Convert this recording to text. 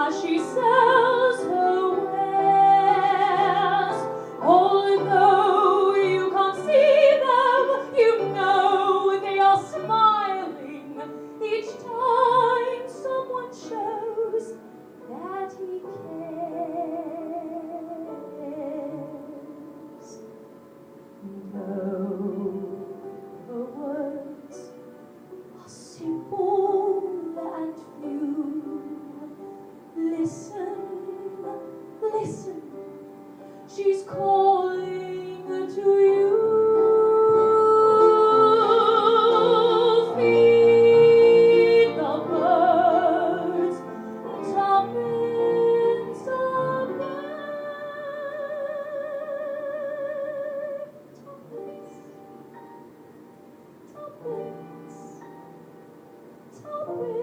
as she sells her wares. Although you can't see them, you know they are smiling each time someone shows that he cares. Though the words are simple and few, listen, listen, she's calling to you. Feed the birds, tuppence a bird. Tuppence, tuppence, tuppence.